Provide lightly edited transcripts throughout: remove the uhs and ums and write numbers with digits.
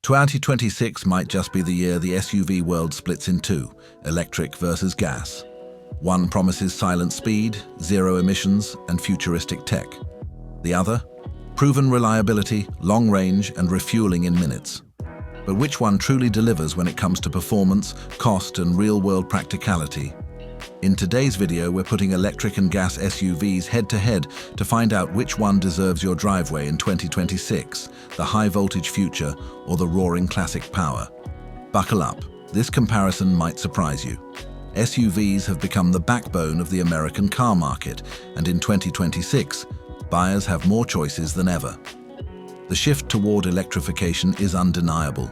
2026 might just be the year the SUV world splits in two, electric versus gas. One promises silent speed, zero emissions, and futuristic tech. The other, proven reliability, long range, and refueling in minutes. But which one truly delivers when it comes to performance, cost, and real-world practicality? In today's video, we're putting electric and gas SUVs head-to-head to find out which one deserves your driveway in 2026, the high-voltage future or the roaring classic power. Buckle up, this comparison might surprise you. SUVs have become the backbone of the American car market, and in 2026, buyers have more choices than ever. The shift toward electrification is undeniable.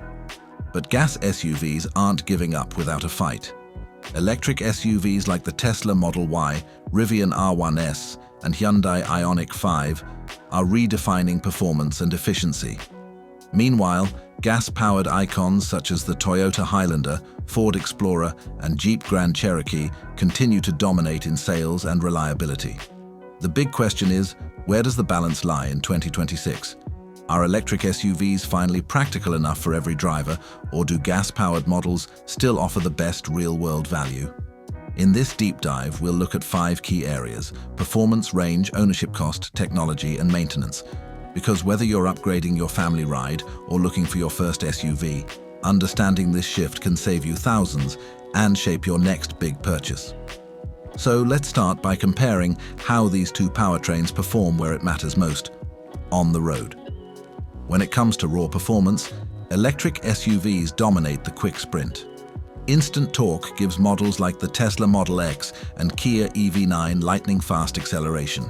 But gas SUVs aren't giving up without a fight. Electric SUVs like the Tesla Model Y, Rivian R1S, and Hyundai Ioniq 5 are redefining performance and efficiency. Meanwhile, gas-powered icons such as the Toyota Highlander, Ford Explorer, and Jeep Grand Cherokee continue to dominate in sales and reliability. The big question is, where does the balance lie in 2026? Are electric SUVs finally practical enough for every driver, or do gas-powered models still offer the best real-world value? In this deep dive, we'll look at 5 key areas: performance, range, ownership cost, technology, and maintenance. Because whether you're upgrading your family ride or looking for your first SUV, understanding this shift can save you thousands and shape your next big purchase. So let's start by comparing how these two powertrains perform where it matters most: on the road. When it comes to raw performance, electric SUVs dominate the quick sprint. Instant torque gives models like the Tesla Model X and Kia EV9 lightning-fast acceleration.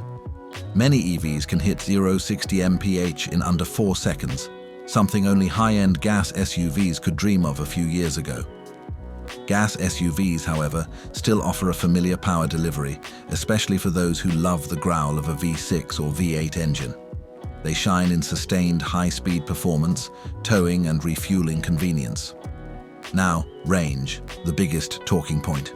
Many EVs can hit 0-60 mph in under 4 seconds, something only high-end gas SUVs could dream of a few years ago. Gas SUVs, however, still offer a familiar power delivery, especially for those who love the growl of a V6 or V8 engine. They shine in sustained high-speed performance, towing and refueling convenience. Now, range, the biggest talking point.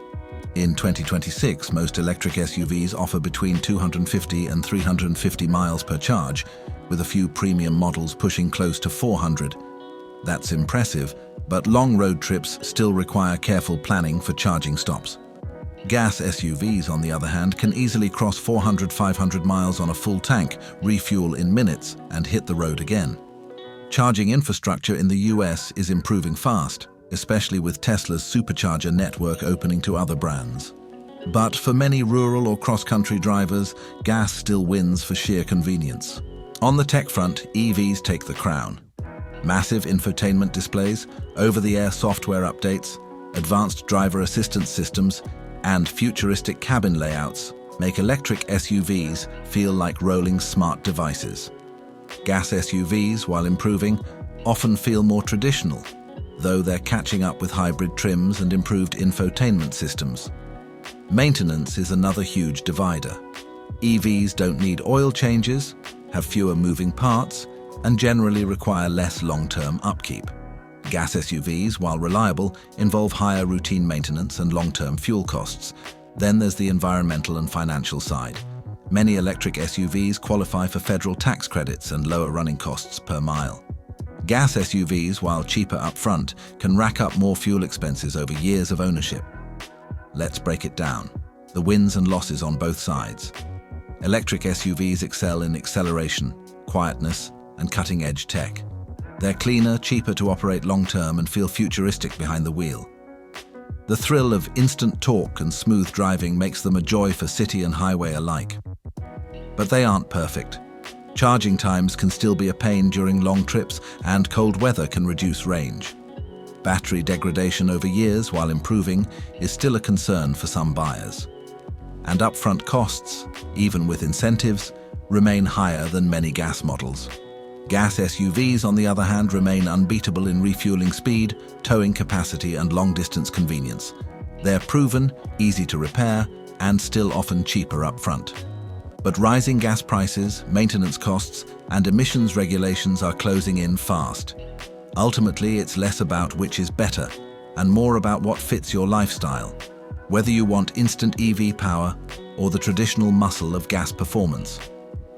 In 2026, most electric SUVs offer between 250 and 350 miles per charge, with a few premium models pushing close to 400. That's impressive, but long road trips still require careful planning for charging stops. Gas SUVs, on the other hand, can easily cross 400-500 miles on a full tank, refuel in minutes, and hit the road again. Charging infrastructure in the US is improving fast, especially with Tesla's supercharger network opening to other brands. But for many rural or cross-country drivers, gas still wins for sheer convenience. On the tech front, EVs take the crown. Massive infotainment displays, over-the-air software updates, advanced driver assistance systems, and futuristic cabin layouts make electric SUVs feel like rolling smart devices. Gas SUVs, while improving, often feel more traditional, though they're catching up with hybrid trims and improved infotainment systems. Maintenance is another huge divider. EVs don't need oil changes, have fewer moving parts, and generally require less long-term upkeep. Gas SUVs, while reliable, involve higher routine maintenance and long-term fuel costs. Then there's the environmental and financial side. Many electric SUVs qualify for federal tax credits and lower running costs per mile. Gas SUVs, while cheaper up front, can rack up more fuel expenses over years of ownership. Let's break it down. The wins and losses on both sides. Electric SUVs excel in acceleration, quietness, and cutting-edge tech. They're cleaner, cheaper to operate long-term, and feel futuristic behind the wheel. The thrill of instant torque and smooth driving makes them a joy for city and highway alike. But they aren't perfect. Charging times can still be a pain during long trips, and cold weather can reduce range. Battery degradation over years, while improving, is still a concern for some buyers. And upfront costs, even with incentives, remain higher than many gas models. Gas SUVs, on the other hand, remain unbeatable in refueling speed, towing capacity, and long-distance convenience. They're proven, easy to repair, and still often cheaper up front. But rising gas prices, maintenance costs, and emissions regulations are closing in fast. Ultimately, it's less about which is better, and more about what fits your lifestyle, whether you want instant EV power or the traditional muscle of gas performance.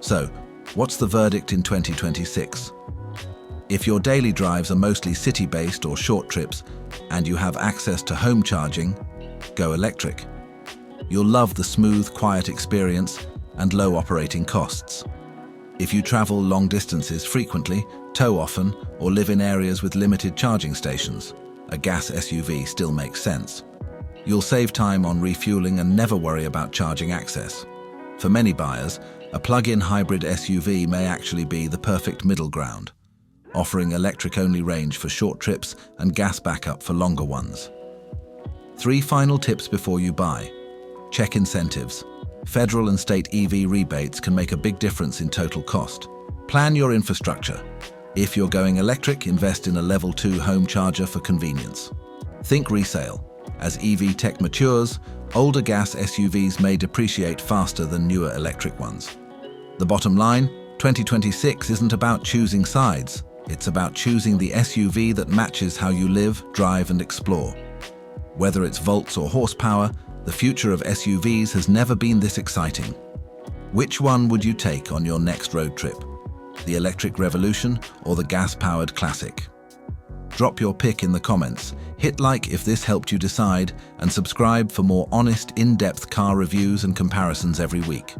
So, what's the verdict in 2026? If your daily drives are mostly city-based or short trips, and you have access to home charging, go electric. You'll love the smooth, quiet experience and low operating costs. If you travel long distances frequently, tow often, or live in areas with limited charging stations, a gas SUV still makes sense. You'll save time on refueling and never worry about charging access. For many buyers, a plug-in hybrid SUV may actually be the perfect middle ground, offering electric-only range for short trips and gas backup for longer ones. 3 final tips before you buy. Check incentives. Federal and state EV rebates can make a big difference in total cost. Plan your infrastructure. If you're going electric, invest in a level 2 home charger for convenience. Think resale. As EV tech matures, older gas SUVs may depreciate faster than newer electric ones. The bottom line, 2026 isn't about choosing sides. It's about choosing the SUV that matches how you live, drive, and explore. Whether it's volts or horsepower, the future of SUVs has never been this exciting. Which one would you take on your next road trip? The electric revolution or the gas-powered classic? Drop your pick in the comments, hit like if this helped you decide, and subscribe for more honest, in-depth car reviews and comparisons every week.